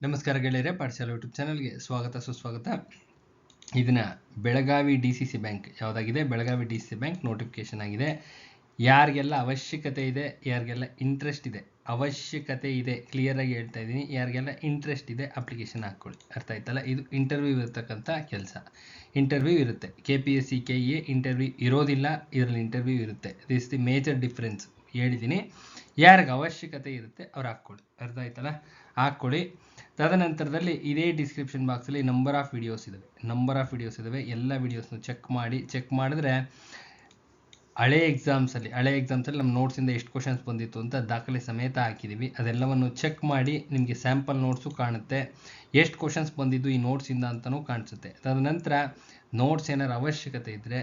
ನಮಸ್ಕಾರ ಗೆಳೆಯರೆ, ಪಾಠಶಾಲೆ ಯೂಟ್ಯೂಬ್ ಚಾನಲ್ಗೆ ಸ್ವಾಗತ ಸುಸ್ವಾಗತ. ಇದನ್ನ ಬೆಳಗಾವಿ DCC ಬ್ಯಾಂಕ್ ಯಾವುದಾಗಿದೆ, ಬೆಳಗಾವಿ DCC ಬ್ಯಾಂಕ್ ನೋಟಿಫಿಕೇಶನ್ ಆಗಿದೆ. ಯಾರಿಗೆಲ್ಲ ಅವಶ್ಯಕತೆ ಇದೆ, ಯಾರಿಗೆಲ್ಲ ಇಂಟ್ರೆಸ್ಟ್ ಇದೆ, ಅವಶ್ಯಕತೆ ಇದೆ ಕ್ಲಿಯರ್ ಆಗಿ ಹೇಳ್ತಾ ಇದ್ದೀನಿ, ಯಾರಿಗೆಲ್ಲ ಇಂಟ್ರೆಸ್ಟ್ ಇದೆ ಅಪ್ಲಿಕೇಶನ್ ಹಾಕ್ಕೊಳ್ಳಿ. ಅರ್ಥ ಆಯ್ತಲ್ಲ? ಇದು ಇಂಟರ್ವ್ಯೂ ಇರತಕ್ಕಂಥ ಕೆಲಸ. ಇಂಟರ್ವ್ಯೂ ಇರುತ್ತೆ. KPSC KE ಇಂಟರ್ವ್ಯೂ ಇರೋದಿಲ್ಲ, ಇದರಲ್ಲಿ ಇಂಟರ್ವ್ಯೂ ಇರುತ್ತೆ. ದಿಸ್ ದಿ ಮೇಜರ್ ಡಿಫ್ರೆನ್ಸ್ ಹೇಳಿದ್ದೀನಿ. ಯಾರಿಗೆ ಅವಶ್ಯಕತೆ ಇರುತ್ತೆ ಅವ್ರು ಹಾಕ್ಕೊಳ್ಳಿ. ಅರ್ಥ ಆಯ್ತಲ್ಲ? ಹಾಕ್ಕೊಳ್ಳಿ. ತದನಂತರದಲ್ಲಿ ಇದೇ ಡಿಸ್ಕ್ರಿಪ್ಷನ್ ಬಾಕ್ಸಲ್ಲಿ ನಂಬರ್ ಆಫ್ ವಿಡಿಯೋಸ್ ಇದಾವೆ. ಎಲ್ಲ ವಿಡಿಯೋಸ್ನು ಚೆಕ್ ಮಾಡಿದ್ರೆ ಹಳೆ ಎಕ್ಸಾಮ್ಸಲ್ಲಿ ನಮ್ಮ ನೋಟ್ಸಿಂದ ಎಷ್ಟು ಕ್ವಶನ್ಸ್ ಬಂದಿತ್ತು ಅಂತ ದಾಖಲೆ ಸಮೇತ ಹಾಕಿದ್ದೀವಿ. ಅದೆಲ್ಲವನ್ನು ಚೆಕ್ ಮಾಡಿ ನಿಮಗೆ ಸ್ಯಾಂಪಲ್ ನೋಟ್ಸು ಕಾಣುತ್ತೆ, ಎಷ್ಟು ಕ್ವಶನ್ಸ್ ಬಂದಿದ್ದು ಈ ನೋಟ್ಸಿಂದ ಅಂತಲೂ ಕಾಣಿಸುತ್ತೆ. ತದನಂತರ ನೋಟ್ಸ್ ಏನಾರು ಅವಶ್ಯಕತೆ ಇದ್ದರೆ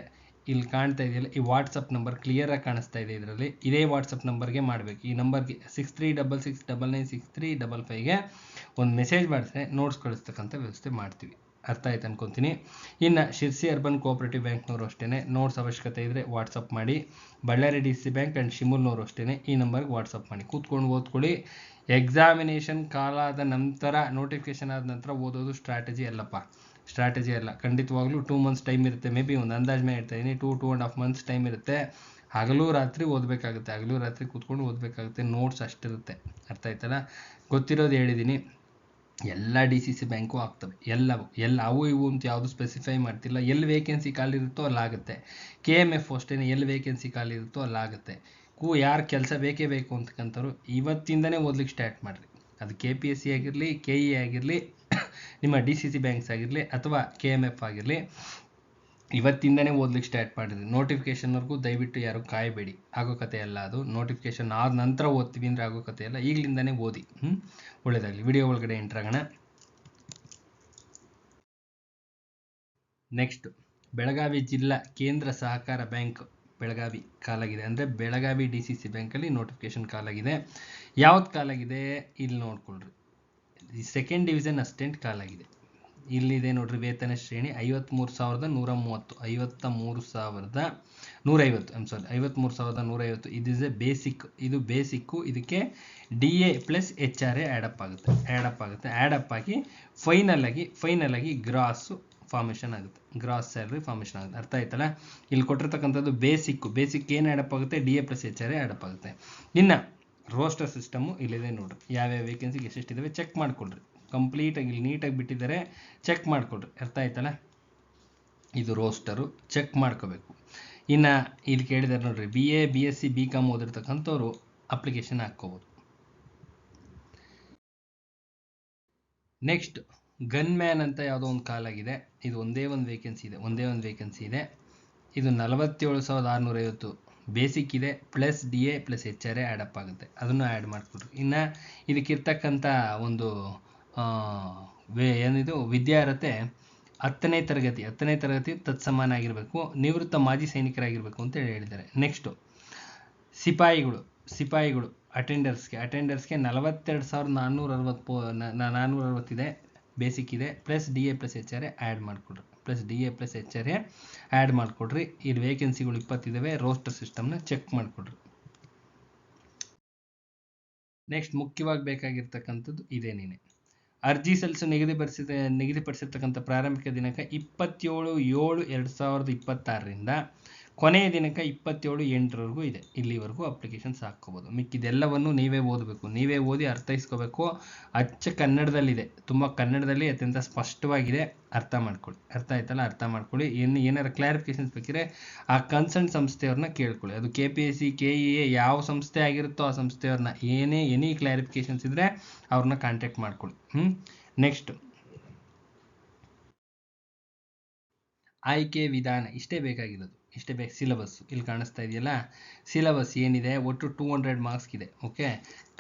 ಇಲ್ಲಿ ಕಾಣ್ತಾ ಇದೆಯಲ್ಲ, ಈ ವಾಟ್ಸಪ್ ನಂಬರ್ ಕ್ಲಿಯರಾಗಿ ಕಾಣಿಸ್ತಾ ಇದೆ. ಇದರಲ್ಲಿ ಇದೇ ವಾಟ್ಸಪ್ ನಂಬರ್ಗೆ ಮಾಡಬೇಕು. ಈ ನಂಬರ್ಗೆ 6366996355ಗೆ ಒಂದು ಮೆಸೇಜ್ ಮಾಡಿದ್ರೆ ನೋಟ್ಸ್ ಕಳಿಸ್ತಕ್ಕಂಥ ವ್ಯವಸ್ಥೆ ಮಾಡ್ತೀವಿ. ಅರ್ಥ ಆಯ್ತು ಅನ್ಕೊತೀನಿ. ಇನ್ನು ಶಿರ್ಸಿ ಅರ್ಬನ್ ಕೋಆಪರೇಟಿವ್ ಬ್ಯಾಂಕ್ನವರು ಅಷ್ಟೇ ನೋಟ್ಸ್ ಅವಶ್ಯಕತೆ ಇದ್ದರೆ ವಾಟ್ಸಪ್ ಮಾಡಿ. ಬಳ್ಳಾರಿ DCC ಬ್ಯಾಂಕ್ ಆ್ಯಂಡ್ ಶಿಮೂಲ್ನವರು ಅಷ್ಟೇ ಈ ನಂಬರ್ಗೆ ವಾಟ್ಸಪ್ ಮಾಡಿ. ಕೂತ್ಕೊಂಡು ಓದ್ಕೊಳ್ಳಿ. ಎಕ್ಸಾಮಿನೇಷನ್ ಕಾಲ ಆದ ನಂತರ, ನೋಟಿಫಿಕೇಶನ್ ಆದ ನಂತರ ಓದೋದು ಸ್ಟ್ರಾಟಜಿ ಅಲ್ಲ. ಖಂಡಿತವಾಗ್ಲೂ 2 months ಟೈಮ್ ಇರುತ್ತೆ. ಮೇ ಬಿ ಒಂದು ಅಂದಾಜು ಮೇಲೆ ಹೇಳ್ತಾ ಇದ್ದೀನಿ, 2.5 months ಟೈಮ್ ಇರುತ್ತೆ. ಹಗಲು ರಾತ್ರಿ ಕೂತ್ಕೊಂಡು ಓದಬೇಕಾಗುತ್ತೆ. ನೋಟ್ಸ್ ಅಷ್ಟಿರುತ್ತೆ. ಅರ್ಥ ಆಯ್ತಲ್ಲ? ಗೊತ್ತಿರೋದು ಹೇಳಿದ್ದೀನಿ. ಎಲ್ಲ DCC ಬ್ಯಾಂಕು ಆಗ್ತವೆ. ಅವು ಇವು ಅಂತ ಯಾವುದು ಸ್ಪೆಸಿಫೈ ಮಾಡ್ತಿಲ್ಲ. ಎಲ್ಲಿ ವೇಕೆನ್ಸಿ ಖಾಲಿ ಇರುತ್ತೋ ಅಲ್ಲಾಗುತ್ತೆ. KMF ಅಷ್ಟೇ, ಎಲ್ಲಿ ವೇಕೆನ್ಸಿ ಖಾಲಿ ಇರುತ್ತೋ ಅಲ್ಲಾಗುತ್ತೆ. ಯಾರು ಕೆಲಸ ಬೇಕೇ ಬೇಕು ಅಂತಕ್ಕಂಥವ್ರು ಇವತ್ತಿಂದನೇ ಓದ್ಲಿಕ್ಕೆ ಸ್ಟಾರ್ಟ್ ಮಾಡಿರಿ. ಅದು KPSC ಆಗಿರಲಿ, KE ಆಗಿರಲಿ, ನಿಮ್ಮ DCC ಬ್ಯಾಂಕ್ಸ್ ಆಗಿರಲಿ ಅಥವಾ KMF ಆಗಿರಲಿ, ಇವತ್ತಿಂದನೇ ಓದ್ಲಿಕ್ಕೆ ಸ್ಟಾರ್ಟ್ ಮಾಡಿದ್ರಿ. ನೋಟಿಫಿಕೇಶನ್ವರೆಗೂ ದಯವಿಟ್ಟು ಯಾರು ಕಾಯಬೇಡಿ. ಆಗೋ ಕತೆ ಅಲ್ಲ ಅದು. ನೋಟಿಫಿಕೇಶನ್ ಆದ ನಂತರ ಓದ್ತೀವಿ ಅಂದರೆ ಆಗೋ ಕತೆ ಅಲ್ಲ. ಈಗಲಿಂದನೇ ಓದಿ. ಒಳ್ಳೆಯದಾಗಲಿ. ವಿಡಿಯೋ ಒಳಗಡೆ ಎಂಟರ್ ಆಗೋಣ. ನೆಕ್ಸ್ಟ್, ಬೆಳಗಾವಿ ಜಿಲ್ಲಾ ಕೇಂದ್ರ ಸಹಕಾರ ಬ್ಯಾಂಕ್ ಬೆಳಗಾವಿ ಕಾಲಾಗಿದೆ. ಅಂದರೆ ಬೆಳಗಾವಿ DCC ಬ್ಯಾಂಕಲ್ಲಿ ನೋಟಿಫಿಕೇಶನ್ ಕಾಲಾಗಿದೆ. ಯಾವ್ದು ಕಾಲಾಗಿದೆ ಇಲ್ಲಿ ನೋಡ್ಕೊಳ್ರಿ. ಸೆಕೆಂಡ್ ಡಿವಿಷನ್ ಅಸಿಸ್ಟೆಂಟ್ ಕಾಲಾಗಿದೆ. ಇಲ್ಲಿದೆ ನೋಡ್ರಿ, ವೇತನ ಶ್ರೇಣಿ 53,130, 53,150. ಇದು ಬೇಸಿಕ್ಕು. ಇದಕ್ಕೆ DA + HRA ಆ್ಯಡಪ್ ಆಗಿ ಫೈನಲ್ ಆಗಿ ಗ್ರಾಸ್ ಫಾರ್ಮೇಷನ್ ಆಗುತ್ತೆ. ಗ್ರಾಸ್ ಸ್ಯಾಲ್ರಿ ಫಾರ್ಮೇಷನ್ ಆಗುತ್ತೆ. ಅರ್ಥ ಆಯ್ತಲ್ಲ? ಇಲ್ಲಿ ಕೊಟ್ಟಿರ್ತಕ್ಕಂಥದ್ದು ಬೇಸಿಕ್ ಏನು ಆ್ಯಡಪ್ ಆಗುತ್ತೆ, DA + HRA ಆ್ಯಡಪ್ ಆಗುತ್ತೆ. ಇನ್ನು ರೋಸ್ಟರ್ ಸಿಸ್ಟಮು ಇಲ್ಲಿದೆ ನೋಡ್ರಿ. ಯಾವ್ಯಾವ ವೇಕೆನ್ಸಿಗೆ ಎಷ್ಟೆಷ್ಟಿದ್ದಾವೆ ಚೆಕ್ ಮಾಡ್ಕೊಳ್ರಿ. ಕಂಪ್ಲೀಟಾಗಿ ಇಲ್ಲಿ ನೀಟಾಗಿ ಬಿಟ್ಟಿದ್ದಾರೆ, ಚೆಕ್ ಮಾಡ್ಕೊಳ್ರಿ. ಅರ್ಥ ಆಯ್ತಲ್ಲ? ಇದು ರೋಸ್ಟರು, ಚೆಕ್ ಮಾಡ್ಕೋಬೇಕು. ಇನ್ನು ಇಲ್ಲಿ ಕೇಳಿದಾರೆ ನೋಡ್ರಿ, BA BSc BCom ಓದಿರ್ತಕ್ಕಂಥವ್ರು ಅಪ್ಲಿಕೇಶನ್ ಹಾಕ್ಕೋಬೋದು. ನೆಕ್ಸ್ಟ್, ಗನ್ ಮ್ಯಾನ್ ಅಂತ ಯಾವುದೋ ಒಂದು ಕಾಲಾಗಿದೆ. ಇದು ಒಂದೇ ಒಂದು ವೇಕೆನ್ಸಿ ಇದೆ. ಇದು 47,650 ಬೇಸಿಕ್ ಇದೆ, ಪ್ಲಸ್ DA + HRA ಆ್ಯಡಪ್ ಆಗುತ್ತೆ. ಅದನ್ನು ಆ್ಯಡ್ ಮಾಡಿಕೊಡ್ರಿ. ಇನ್ನು ಇದಕ್ಕಿರ್ತಕ್ಕಂಥ ಒಂದು ಏನಿದು ವಿದ್ಯಾರ್ಹತೆ 10ನೇ ತರಗತಿ ತತ್ಸಮಾನ ಆಗಿರಬೇಕು, ನಿವೃತ್ತ ಮಾಜಿ ಸೈನಿಕರಾಗಿರಬೇಕು ಅಂತ ಹೇಳಿದ್ದಾರೆ. ನೆಕ್ಸ್ಟು, ಸಿಪಾಯಿಗಳು ಅಟೆಂಡರ್ಸ್ಗೆ 42,460 ಇದೆ, ಬೇಸಿಕ್ ಇದೆ, ಪ್ಲಸ್ DA + HRA ಆ್ಯಡ್ ಮಾಡಿಕೊಡ್ರಿ. ಇಲ್ಲಿ ವೇಕೆನ್ಸಿಗಳು 20 ಇದಾವೆ. ರೋಸ್ಟರ್ ಸಿಸ್ಟಮ್ನ ಚೆಕ್ ಮಾಡಿಕೊಡ್ರಿ. ನೆಕ್ಸ್ಟ್, ಮುಖ್ಯವಾಗಿ ಬೇಕಾಗಿರ್ತಕ್ಕಂಥದ್ದು ಇದೇನೇನೆ, ಅರ್ಜಿ ಸಲ್ಲಿಸಲು ನಿಗದಿಪಡಿಸಿರ್ತಕ್ಕಂಥ ಪ್ರಾರಂಭಿಕ ದಿನಾಂಕ 27/7/2026ರಿಂದ ಕೊನೆಯ ದಿನಾಂಕ 27/8 ಇದೆ. ಇಲ್ಲಿವರೆಗೂ ಅಪ್ಲಿಕೇಶನ್ಸ್ ಹಾಕ್ಕೋಬೋದು. ಮಿಕ್ಕಿದೆಲ್ಲವನ್ನು ನೀವೇ ಓದಬೇಕು, ನೀವೇ ಓದಿ ಅರ್ಥೈಸ್ಕೋಬೇಕು. ಅಚ್ಚ ಕನ್ನಡದಲ್ಲಿದೆ, ತುಂಬ ಕನ್ನಡದಲ್ಲಿ ಅತ್ಯಂತ ಸ್ಪಷ್ಟವಾಗಿದೆ. ಅರ್ಥ ಮಾಡ್ಕೊಳ್ಳಿ. ಏನಾರು ಕ್ಲಾರಿಫಿಕೇಶನ್ಸ್ ಬೇಕಿದ್ರೆ ಆ ಕನ್ಸರ್ನ್ ಸಂಸ್ಥೆಯವ್ರನ್ನ ಕೇಳ್ಕೊಳ್ಳಿ. ಅದು KPSC KEA ಯಾವ ಸಂಸ್ಥೆ ಆಗಿರುತ್ತೋ ಆ ಸಂಸ್ಥೆಯವ್ರನ್ನ ಎನಿ ಕ್ಲಾರಿಫಿಕೇಶನ್ಸ್ ಇದ್ದರೆ ಅವ್ರನ್ನ ಕಾಂಟ್ಯಾಕ್ಟ್ ಮಾಡ್ಕೊಳ್ಳಿ. ನೆಕ್ಸ್ಟ್, ಆಯ್ಕೆ ವಿಧಾನ ಇಷ್ಟೇ ಬೇಕಾಗಿರೋದು. ಸಿಲೆಬಸ್ ಇಲ್ಲಿ ಕಾಣಿಸ್ತಾ ಇದೆಯಲ್ಲ, ಸಿಲೆಬಸ್ ಏನಿದೆ ಒಟ್ಟು 200 ಮಾರ್ಕ್ಸ್ ಇದೆ. ಓಕೆ,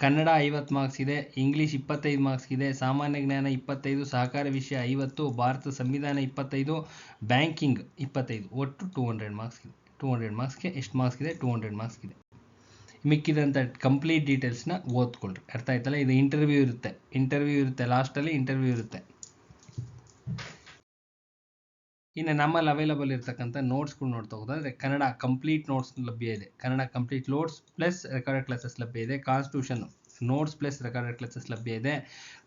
ಕನ್ನಡ 50 ಮಾರ್ಕ್ಸ್ ಇದೆ, ಇಂಗ್ಲೀಷ್ 25 ಮಾರ್ಕ್ಸ್ ಇದೆ, ಸಾಮಾನ್ಯ ಜ್ಞಾನ 25, ಸಹಕಾರ ವಿಷಯ 50, ಭಾರತ ಸಂವಿಧಾನ 25, ಬ್ಯಾಂಕಿಂಗ್ 25, ಒಟ್ಟು 200 ಮಾರ್ಕ್ಸ್ ಇದೆ. 200 ಮಾರ್ಕ್ಸ್ಗೆ ಎಷ್ಟು ಮಾರ್ಕ್ಸ್ ಇದೆ? 200 ಮಾರ್ಕ್ಸ್ ಇದೆ. ಮಿಕ್ಕಿದಂಥ ಕಂಪ್ಲೀಟ್ ಡೀಟೇಲ್ಸ್ನ ಓದ್ಕೊಳ್ರಿ. ಅರ್ಥ ಆಯ್ತಲ್ಲ? ಇದು ಇಂಟರ್ವ್ಯೂ ಇರುತ್ತೆ, ಲಾಸ್ಟಲ್ಲಿ ಇಂಟರ್ವ್ಯೂ ಇರುತ್ತೆ. ಇನ್ನು ನಮ್ಮಲ್ಲಿ ಅವೈಲಬಲ್ ಇರ್ತಕ್ಕಂಥ ನೋಟ್ಸ್ಗಳು ನೋಡ್ತಾ ಹೋಗೋದಾದ್ರೆ ಕನ್ನಡ ಕಂಪ್ಲೀಟ್ ನೋಟ್ಸ್ ಲಭ್ಯ ಇದೆ. Kannada complete notes plus recorded classes ಲಭ್ಯ ಇದೆ. Constitution notes plus recorded classes ಲಭ್ಯ ಇದೆ.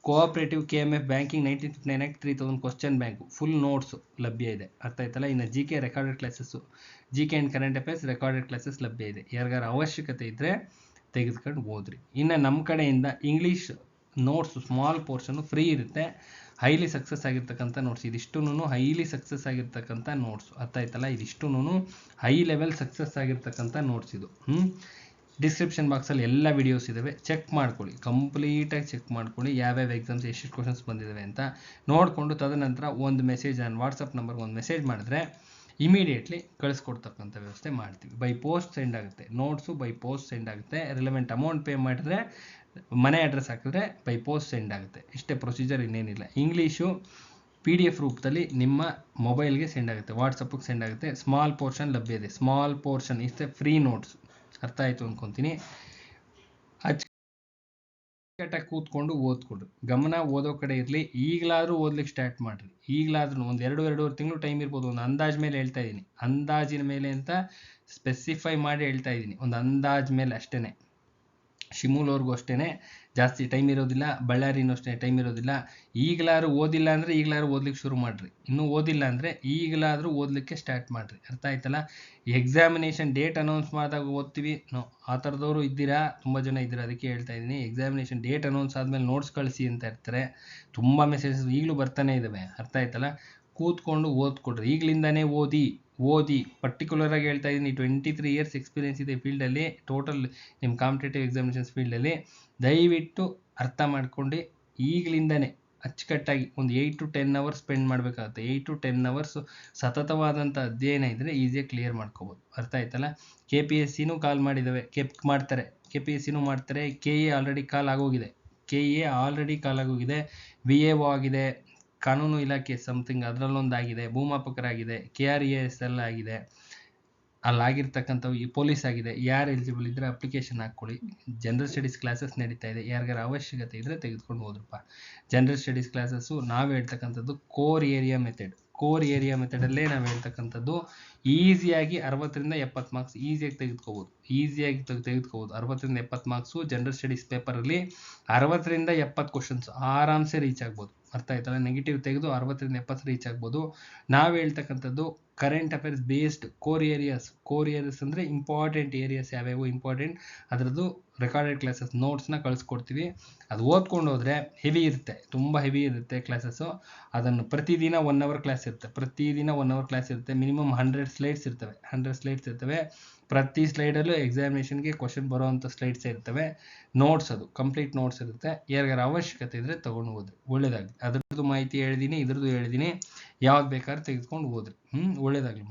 Cooperative KMF banking 1959 act 3000 question bank full notes ಲಭ್ಯ ಇದೆ. ಅರ್ಥ ಆಯ್ತಲ್ಲ. ಇನ್ನು GK recorded classes, GK and current affairs recorded classes ಲಭ್ಯ ಇದೆ. ಯಾರಿಗಾರ ಅವಶ್ಯಕತೆ ಇದ್ದರೆ ತೆಗೆದುಕೊಂಡು ಓದ್ರಿ. ಇನ್ನು ನಮ್ಮ ಕಡೆಯಿಂದ English notes small portion free ಇರುತ್ತೆ. ಹೈಲಿ ಸಕ್ಸಸ್ ಆಗಿರ್ತಕ್ಕಂಥ ನೋಟ್ಸ್, ಇದಿಷ್ಟು ಹೈಲಿ ಸಕ್ಸಸ್ ಆಗಿರ್ತಕ್ಕಂಥ ನೋಟ್ಸ್. ಅರ್ಥ ಆಯ್ತಲ್ಲ. ಇದಿಷ್ಟು ಹೈ ಲೆವೆಲ್ ಸಕ್ಸಸ್ ಆಗಿರ್ತಕ್ಕಂಥ ನೋಟ್ಸ್ ಇದು. ಡಿಸ್ಕ್ರಿಪ್ಷನ್ ಬಾಕ್ಸಲ್ಲಿ ಎಲ್ಲ ವಿಡಿಯೋಸ್ ಇದ್ದಾವೆ, ಚೆಕ್ ಮಾಡ್ಕೊಳ್ಳಿ, ಕಂಪ್ಲೀಟಾಗಿ ಚೆಕ್ ಮಾಡ್ಕೊಳ್ಳಿ. ಯಾವ್ಯಾವ ಎಕ್ಸಾಮ್ಸ್ ಎಷ್ಟೆಷ್ಟು ಕ್ವಶನ್ಸ್ ಬಂದಿದ್ದಾವೆ ಅಂತ ನೋಡಿಕೊಂಡು ತದನಂತರ ಒಂದು ಮೆಸೇಜ್ ಆನ್ ವಾಟ್ಸಪ್ ನಂಬರ್ಗೆ ಒಂದು ಮೆಸೇಜ್ ಮಾಡಿದ್ರೆ ಇಮಿಡಿಯೇಟ್ಲಿ ಕಳಿಸ್ಕೊಡ್ತಕ್ಕಂಥ ವ್ಯವಸ್ಥೆ ಮಾಡ್ತೀವಿ. ಬೈ ಪೋಸ್ಟ್ ಸೆಂಡ್ ಆಗುತ್ತೆ, ನೋಟ್ಸು ಬೈ ಪೋಸ್ಟ್ ಸೆಂಡ್ ಆಗುತ್ತೆ. ರಿಲೆವೆಂಟ್ ಅಮೌಂಟ್ ಪೇ ಮಾಡಿದ್ರೆ ಮನೆ ಅಡ್ರೆಸ್ ಹಾಕಿದ್ರೆ ಬೈ ಪೋಸ್ಟ್ ಸೆಂಡ್ ಆಗುತ್ತೆ. ಇಷ್ಟೇ ಪ್ರೊಸೀಜರ್, ಇನ್ನೇನಿಲ್ಲ. ಇಂಗ್ಲೀಷು PDF ರೂಪದಲ್ಲಿ ನಿಮ್ಮ ಮೊಬೈಲ್ಗೆ ಸೆಂಡ್ ಆಗುತ್ತೆ, ವಾಟ್ಸಪ್ಗೆ ಸೆಂಡ್ ಆಗುತ್ತೆ. ಸ್ಮಾಲ್ ಪೋರ್ಷನ್ ಲಭ್ಯ ಇದೆ. ಸ್ಮಾಲ್ ಪೋರ್ಷನ್ ಇಷ್ಟೇ ಫ್ರೀ ನೋಟ್ಸ್. ಅರ್ಥ ಆಯಿತು ಅನ್ಕೊತೀನಿ. ಅಚ್ಚುಕಟ್ಟಾಗಿ ಕೂತ್ಕೊಂಡು ಓದ್ಕೊಡ್ರಿ. ಗಮನ ಓದೋ ಕಡೆ ಇರಲಿ. ಈಗಲಾದರೂ ಓದ್ಲಿಕ್ಕೆ ಸ್ಟಾರ್ಟ್ ಮಾಡಿರಿ. ಈಗಲಾದ್ರೂ ಒಂದು 2-2.5 ತಿಂಗಳು ಟೈಮ್ ಇರ್ಬೋದು. ಒಂದು ಅಂದಾಜ್ ಮೇಲೆ ಹೇಳ್ತಾ ಇದ್ದೀನಿ, ಅಂದಾಜಿನ ಮೇಲೆ ಅಂತ ಸ್ಪೆಸಿಫೈ ಮಾಡಿ ಹೇಳ್ತಾ ಇದ್ದೀನಿ. ಒಂದು ಅಂದಾಜ್ ಮೇಲೆ ಅಷ್ಟೇ. ಶಿಮೂಲವ್ರಿಗೂ ಅಷ್ಟೇ ಜಾಸ್ತಿ ಟೈಮ್ ಇರೋದಿಲ್ಲ, ಬಳ್ಳಾರಿನೂ ಅಷ್ಟೇ ಟೈಮ್ ಇರೋದಿಲ್ಲ. ಈಗಲಾದ್ರೂ ಓದಿಲ್ಲ ಅಂದರೆ ಈಗಲಾದ್ರೂ ಓದ್ಲಿಕ್ಕೆ ಶುರು ಮಾಡಿರಿ. ಇನ್ನೂ ಓದಿಲ್ಲ ಅಂದರೆ ಈಗಲಾದರೂ ಓದಲಿಕ್ಕೆ ಸ್ಟಾರ್ಟ್ ಮಾಡಿರಿ. ಅರ್ಥ ಆಯ್ತಲ್ಲ. ಎಕ್ಸಾಮಿನೇಷನ್ ಡೇಟ್ ಅನೌನ್ಸ್ ಮಾಡಿದಾಗ ಓದ್ತೀವಿ, ಆ ಥರದವರು ಇದ್ದೀರಾ, ತುಂಬ ಜನ ಇದ್ದೀರಾ, ಅದಕ್ಕೆ ಹೇಳ್ತಾ ಇದ್ದೀನಿ. ಎಕ್ಸಾಮಿನೇಷನ್ ಡೇಟ್ ಅನೌನ್ಸ್ ಆದಮೇಲೆ ನೋಟ್ಸ್ ಕಳಿಸಿ ಅಂತ ಇರ್ತಾರೆ. ತುಂಬ ಮೆಸೇಜಸ್ ಈಗಲೂ ಬರ್ತಾನೆ ಇದ್ದಾವೆ. ಅರ್ಥ ಆಯ್ತಲ್ಲ. ಕೂತ್ಕೊಂಡು ಓದ್ಕೊಡ್ರಿ. ಈಗಲಿಂದಾನೇ ಓದಿ ಪರ್ಟಿಕ್ಯುಲರಾಗಿ ಹೇಳ್ತಾ ಇದ್ದೀನಿ. 23 ಇಯರ್ಸ್ ಎಕ್ಸ್ಪೀರಿಯನ್ಸ್ ಇದೆ ಫೀಲ್ಡಲ್ಲಿ, ಟೋಟಲ್ ನಿಮ್ಮ ಕಾಂಪಿಟೇಟಿವ್ ಎಕ್ಸಾಮಿನೇಷನ್ಸ್ ಫೀಲ್ಡಲ್ಲಿ. ದಯವಿಟ್ಟು ಅರ್ಥ ಮಾಡ್ಕೊಂಡು ಈಗಲಿಂದನೇ ಅಚ್ಚುಕಟ್ಟಾಗಿ ಒಂದು 8 to 10 ಅವರ್ಸ್ ಸ್ಪೆಂಡ್ ಮಾಡಬೇಕಾಗುತ್ತೆ. 8 to 10 ಅವರ್ಸ್ ಸತತವಾದಂಥ ಅಧ್ಯಯನ ಇದ್ದರೆ ಈಸಿಯಾಗಿ ಕ್ಲಿಯರ್ ಮಾಡ್ಕೋಬೋದು. ಅರ್ಥ ಆಯ್ತಲ್ಲ. KPSCನೂ ಕಾಲ್ ಮಾಡಿದ್ದಾವೆ, ಮಾಡ್ತಾರೆ. KPSCನೂ ಮಾಡ್ತಾರೆ. KA ಆಲ್ರೆಡಿ ಕಾಲ್ ಆಗೋಗಿದೆ. VAO ಆಗಿದೆ, ಕಾನೂನು ಇಲಾಖೆ ಸಮಥಿಂಗ್ ಅದರಲ್ಲೊಂದಾಗಿದೆ, ಭೂಮಾಪಕರಾಗಿದೆ, KRES ಎಲ್ಲ ಆಗಿದೆ. ಅಲ್ಲಾಗಿರ್ತಕ್ಕಂಥವು ಈ ಪೊಲೀಸ್ ಆಗಿದೆ. ಯಾರು ಎಲಿಜಿಬಲ್ ಇದ್ದರೆ ಅಪ್ಲಿಕೇಶನ್ ಹಾಕ್ಕೊಳ್ಳಿ. ಜನರಲ್ ಸ್ಟಡೀಸ್ ಕ್ಲಾಸಸ್ ನಡೀತಾ ಇದೆ. ಯಾರಿಗಾರ ಅವಶ್ಯಕತೆ ಇದ್ದರೆ ತೆಗೆದುಕೊಂಡು ಹೋದ್ರಪ್ಪ. ಜನರಲ್ ಸ್ಟಡೀಸ್ ಕ್ಲಾಸಸ್ಸು ನಾವು ಹೇಳ್ತಕ್ಕಂಥದ್ದು ಕೋರ್ ಏರಿಯಾ ಮೆಥಡಲ್ಲೇ ನಾವು ಹೇಳ್ತಕ್ಕಂಥದ್ದು. ಈಸಿಯಾಗಿ 60ರಿಂದ 70 ಮಾರ್ಕ್ಸ್ ಈಸಿಯಾಗಿ ತೆಗೆದುಕೋಬೋದು. 60ರಿಂದ 70 ಮಾರ್ಕ್ಸು ಜನರಲ್ ಸ್ಟಡೀಸ್ ಪೇಪರಲ್ಲಿ 60ರಿಂದ 70 ಕ್ವಶನ್ಸ್ ಆರಾಮ್ಸೆ ರೀಚ್ ಆಗ್ಬೋದು. ಅರ್ಥ ಆಯ್ತಲ್ಲ. ನೆಗೆಟಿವ್ ತೆಗೆದು 60ರಿಂದ 70 ರೀಚ್ ಆಗ್ಬೋದು. ನಾವು ಹೇಳ್ತಕ್ಕಂಥದ್ದು current affairs based core areas ಅಂದರೆ ಇಂಪಾರ್ಟೆಂಟ್ ಏರಿಯಾಸ್ ಯಾವ್ಯಾವು ಇಂಪಾರ್ಟೆಂಟ್ ಅದರದ್ದು ರೆಕಾರ್ಡೆಡ್ ಕ್ಲಾಸಸ್ ನೋಟ್ಸ್ನ ಕಳಿಸ್ಕೊಡ್ತೀವಿ. ಅದು ಓದ್ಕೊಂಡು ಹೋದರೆ ತುಂಬ ಹೆವಿ ಇರುತ್ತೆ ಕ್ಲಾಸಸ್ಸು. ಅದನ್ನು ಪ್ರತಿದಿನ 1 hour ಕ್ಲಾಸ್ ಇರುತ್ತೆ. ಮಿನಿಮಮ್ 100 ಸ್ಲೈಡ್ಸ್ ಇರ್ತವೆ. ಪ್ರತಿ ಸ್ಲೈಡಲ್ಲೂ ಎಕ್ಸಾಮಿನೇಷನ್ಗೆ ಕ್ವಶನ್ ಬರೋವಂಥ ಸ್ಲೈಡ್ಸೇ ಇರ್ತವೆ. ನೋಟ್ಸ್, ಅದು ಕಂಪ್ಲೀಟ್ ನೋಟ್ಸ್ ಇರುತ್ತೆ. ಯಾರಿಗಾರ ಅವಶ್ಯಕತೆ ಇದ್ದರೆ ತೊಗೊಂಡು ಹೋದ್ರಿ, ಒಳ್ಳೇದಾಗಲಿ. ಅದರದ್ದು ಮಾಹಿತಿ ಹೇಳಿದ್ದೀನಿ, ಇದ್ರದ್ದು ಹೇಳಿದ್ದೀನಿ. ಯಾವ್ದು ಬೇಕಾದ್ರೂ ತೆಗೆದುಕೊಂಡು ಹೋದ್ರಿ. ಒಳ್ಳೇದಾಗಲಿ.